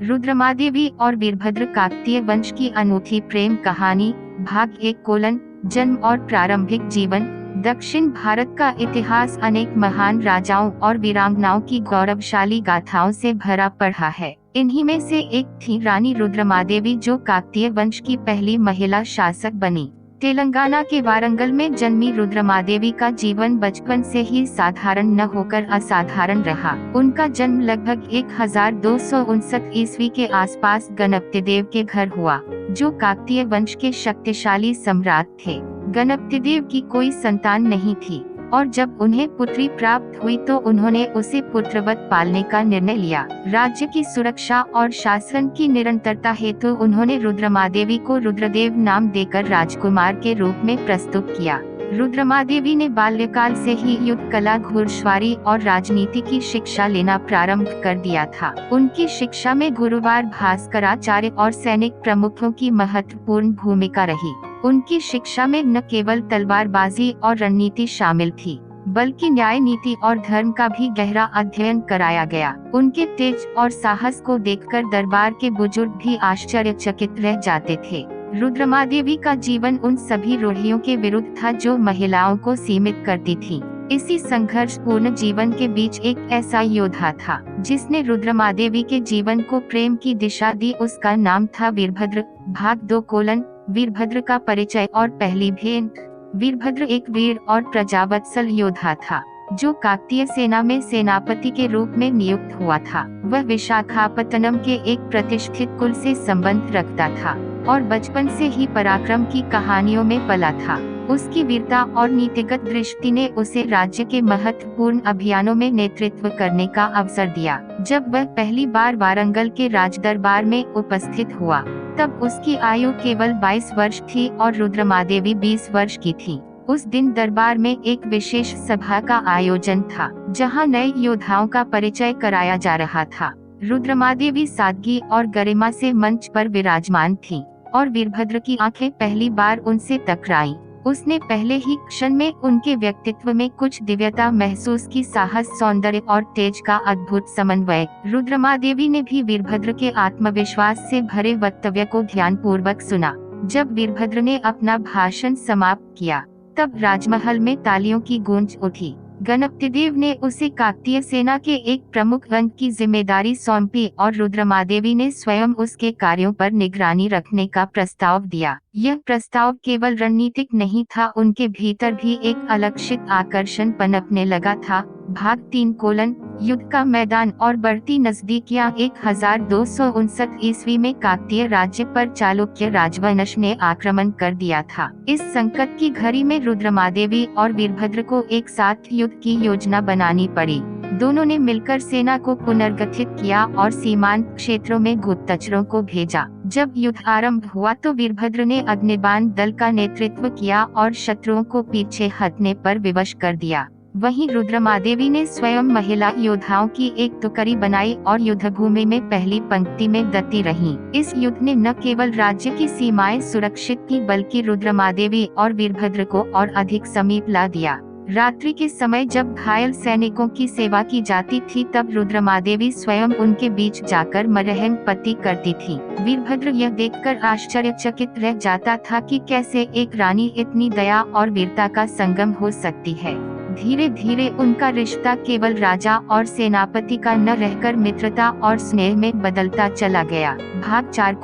रुद्रमादेवी और वीरभद्र काकतीय वंश की अनूठी प्रेम कहानी। भाग 1 जन्म और प्रारंभिक जीवन। दक्षिण भारत का इतिहास अनेक महान राजाओं और वीरांगनाओं की गौरवशाली गाथाओं से भरा पड़ा है। इन्हीं में से एक थी रानी रुद्रमादेवी, जो काकतीय वंश की पहली महिला शासक बनी। तेलंगाना के वारंगल में जन्मी रुद्रमादेवी का जीवन बचपन से ही साधारण न होकर असाधारण रहा। उनका जन्म लगभग 1259 ईस्वी के आसपास गणपतिदेव के घर हुआ, जो काकतीय वंश के शक्तिशाली सम्राट थे। गणपतिदेव की कोई संतान नहीं थी और जब उन्हें पुत्री प्राप्त हुई तो उन्होंने उसे पुत्रवत पालने का निर्णय लिया। राज्य की सुरक्षा और शासन की निरंतरता हेतु उन्होंने रुद्रमादेवी को रुद्रदेव नाम देकर राजकुमार के रूप में प्रस्तुत किया। रुद्रमादेवी ने बाल्यकाल से ही युद्ध कला, घुड़सवारी और राजनीति की शिक्षा लेना प्रारंभ कर दिया था। उनकी शिक्षा में गुरुवार भास्कराचार्य और सैनिक प्रमुखों की महत्वपूर्ण भूमिका रही। उनकी शिक्षा में न केवल तलवारबाजी और रणनीति शामिल थी, बल्कि न्याय, नीति और धर्म का भी गहरा अध्ययन कराया गया। उनके तेज और साहस को देखकर दरबार के बुजुर्ग भी आश्चर्यचकित रह जाते थे। रुद्रमादेवी का जीवन उन सभी रूढ़ियों के विरुद्ध था जो महिलाओं को सीमित करती थी। इसी संघर्षपूर्ण जीवन के बीच एक ऐसा योद्धा था जिसने रुद्रमादेवी के जीवन को प्रेम की दिशा दी। उसका नाम था वीरभद्र। भाग 2 वीरभद्र का परिचय और पहली भेंट। वीरभद्र एक वीर और प्रजावत्सल योद्धा था, जो काकतीय सेना में सेनापति के रूप में नियुक्त हुआ था। वह विशाखापत्तनम के एक प्रतिष्ठित कुल से संबंध रखता था और बचपन से ही पराक्रम की कहानियों में पला था। उसकी वीरता और नीतिगत दृष्टि ने उसे राज्य के महत्वपूर्ण अभियानों में नेतृत्व करने का अवसर दिया। जब वह पहली बार वारंगल के राजदरबार में उपस्थित हुआ, तब उसकी आयु केवल 22 वर्ष थी और रुद्रमादेवी 20 वर्ष की थी। उस दिन दरबार में एक विशेष सभा का आयोजन था, जहां नए योद्धाओं का परिचय कराया जा रहा था। रुद्रमादेवी सादगी और गरिमा से मंच पर विराजमान थी और वीरभद्र की आंखें पहली बार उनसे टकराईं। उसने पहले ही क्षण में उनके व्यक्तित्व में कुछ दिव्यता महसूस की, साहस, सौंदर्य और तेज का अद्भुत समन्वय। रुद्रमादेवी ने भी वीरभद्र के आत्मविश्वास से भरे वक्तव्य को ध्यानपूर्वक सुना। जब वीरभद्र ने अपना भाषण समाप्त किया, तब राजमहल में तालियों की गूंज उठी। गणपतिदेव ने उसे काकतीय सेना के एक प्रमुख अंग की जिम्मेदारी सौंपी और रुद्रमादेवी ने स्वयं उसके कार्यों पर निगरानी रखने का प्रस्ताव दिया। यह प्रस्ताव केवल रणनीतिक नहीं था, उनके भीतर भी एक अलक्षित आकर्षण पनपने लगा था। भाग 3 युद्ध का मैदान और बढ़ती नजदीकियां। 1259 ईस्वी में काकतीय राज्य पर चालुक्य राजवंश ने आक्रमण कर दिया था। इस संकट की घड़ी में रुद्रमादेवी और वीरभद्र को एक साथ युद्ध की योजना बनानी पड़ी। दोनों ने मिलकर सेना को पुनर्गठित किया और सीमांत क्षेत्रों में गुप्तचरों को भेजा। जब युद्ध आरंभ हुआ तो वीरभद्र ने अग्निबाण दल का नेतृत्व किया और शत्रुओं को पीछे हटने पर विवश कर दिया। वहीं रुद्रमादेवी ने स्वयं महिला योद्धाओं की एक टुकड़ी बनाई और युद्धभूमि में पहली पंक्ति में डटी रहीं। इस युद्ध ने न केवल राज्य की सीमाएं सुरक्षित की, बल्कि रुद्रमादेवी और वीरभद्र को और अधिक समीप ला दिया। रात्रि के समय जब घायल सैनिकों की सेवा की जाती थी, तब रुद्रमादेवी स्वयं उनके बीच जाकर मरहम पट्टी करती थी। वीरभद्र यह देखकर आश्चर्यचकित रह जाता था कि कैसे एक रानी इतनी दया और वीरता का संगम हो सकती है। धीरे धीरे उनका रिश्ता केवल राजा और सेनापति का न रहकर मित्रता और स्नेह में बदलता चला गया। भाग 4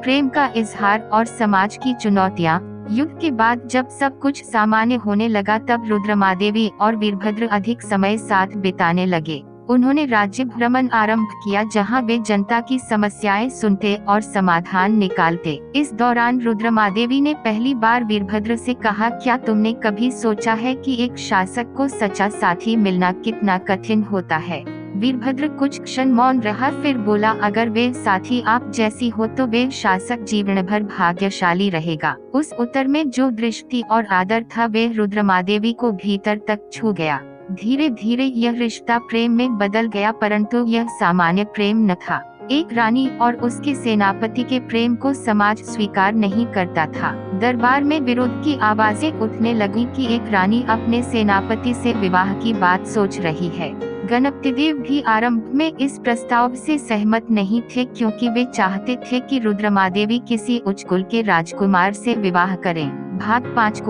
प्रेम का इजहार और समाज की चुनौतियां। युद्ध के बाद जब सब कुछ सामान्य होने लगा, तब रुद्रमादेवी और वीरभद्र अधिक समय साथ बिताने लगे। उन्होंने राज्य भ्रमण आरंभ किया, जहां वे जनता की समस्याएं सुनते और समाधान निकालते। इस दौरान रुद्रमादेवी ने पहली बार वीरभद्र से कहा, क्या तुमने कभी सोचा है कि एक शासक को सच्चा साथी मिलना कितना कठिन होता है? वीरभद्र कुछ क्षण मौन रहा, फिर बोला, अगर वे साथी आप जैसी हो तो वे शासक जीवन भर भाग्यशाली रहेगा। उस उत्तर में जो दृष्टि और आदर था, वे रुद्रमादेवी को भीतर तक छू गया। धीरे धीरे यह रिश्ता प्रेम में बदल गया, परंतु यह सामान्य प्रेम न था। एक रानी और उसके सेनापति के प्रेम को समाज स्वीकार नहीं करता था। दरबार में विरोध की आवाजें उठने लगी कि एक रानी अपने सेनापति से विवाह की बात सोच रही है। गणपतिदेव भी आरंभ में इस प्रस्ताव से सहमत नहीं थे, क्योंकि वे चाहते थे कि रुद्रमादेवी किसी उच्च कुल के राजकुमार से विवाह करें। भाग 5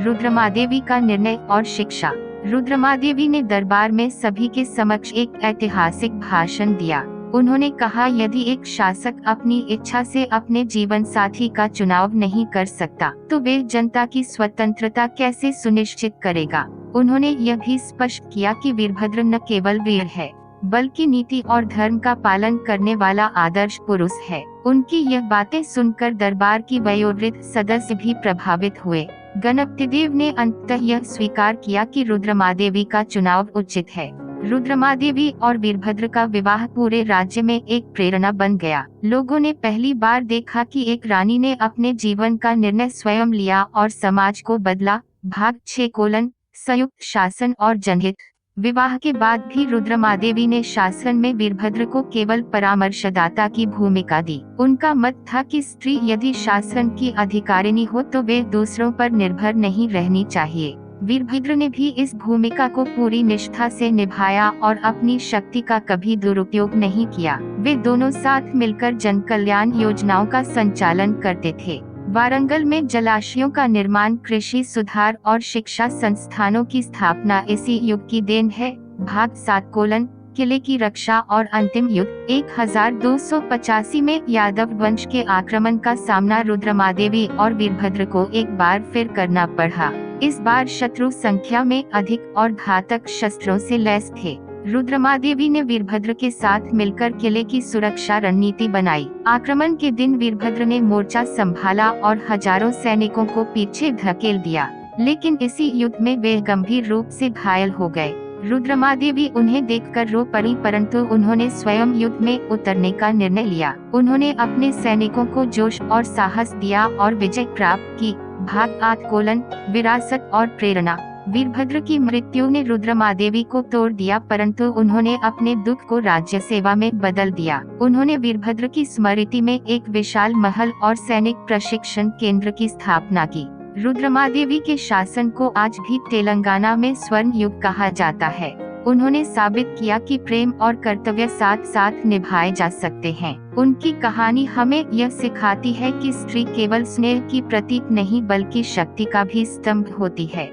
रुद्रमादेवी का निर्णय और शिक्षा। रुद्रमादेवी ने दरबार में सभी के समक्ष एक ऐतिहासिक भाषण दिया। उन्होंने कहा, यदि एक शासक अपनी इच्छा से अपने जीवन साथी का चुनाव नहीं कर सकता, तो वे जनता की स्वतंत्रता कैसे सुनिश्चित करेगा। उन्होंने यह भी स्पष्ट किया कि वीरभद्र न केवल वीर है, बल्कि नीति और धर्म का पालन करने वाला आदर्श पुरुष है। उनकी यह बातें सुनकर दरबार की वयोवृद्ध सदस्य भी प्रभावित हुए। गणपतिदेव ने अंततः यह स्वीकार किया कि रुद्रमादेवी का चुनाव उचित है। रुद्रमादेवी और वीरभद्र का विवाह पूरे राज्य में एक प्रेरणा बन गया। लोगों ने पहली बार देखा कि एक रानी ने अपने जीवन का निर्णय स्वयं लिया और समाज को बदला। भाग 6 संयुक्त शासन और जनहित। विवाह के बाद भी रुद्रमादेवी ने शासन में वीरभद्र को केवल परामर्शदाता की भूमिका दी। उनका मत था कि स्त्री यदि शासन की अधिकारिणी हो तो वे दूसरों पर निर्भर नहीं रहनी चाहिए। वीरभद्र ने भी इस भूमिका को पूरी निष्ठा से निभाया और अपनी शक्ति का कभी दुरुपयोग नहीं किया। वे दोनों साथ मिलकर जन कल्याण योजनाओं का संचालन करते थे। वारंगल में जलाशयों का निर्माण, कृषि सुधार और शिक्षा संस्थानों की स्थापना इसी युग की देन है। भाग 7 किले की रक्षा और अंतिम युद्ध। 1285 में यादव वंश के आक्रमण का सामना रुद्रमादेवी और वीरभद्र को एक बार फिर करना पड़ा। इस बार शत्रु संख्या में अधिक और घातक शस्त्रों से लैस थे। रुद्रमादेवी ने वीरभद्र के साथ मिलकर किले की सुरक्षा रणनीति बनाई। आक्रमण के दिन वीरभद्र ने मोर्चा संभाला और हजारों सैनिकों को पीछे धकेल दिया, लेकिन इसी युद्ध में वे गंभीर रूप से घायल हो गए। रुद्रमादेवी उन्हें देखकर रो पड़ी, परंतु उन्होंने स्वयं युद्ध में उतरने का निर्णय लिया। उन्होंने अपने सैनिकों को जोश और साहस दिया और विजय प्राप्त की। भाग 8 विरासत और प्रेरणा। वीरभद्र की मृत्यु ने रुद्रमादेवी को तोड़ दिया, परंतु उन्होंने अपने दुख को राज्य सेवा में बदल दिया। उन्होंने वीरभद्र की स्मृति में एक विशाल महल और सैनिक प्रशिक्षण केंद्र की स्थापना की। रुद्रमादेवी के शासन को आज भी तेलंगाना में स्वर्ण युग कहा जाता है। उन्होंने साबित किया कि प्रेम और कर्तव्य साथ साथ निभाए जा सकते हैं। उनकी कहानी हमें यह सिखाती है कि स्त्री केवल स्नेह की प्रतीक नहीं बल्कि शक्ति का भी स्तंभ होती है।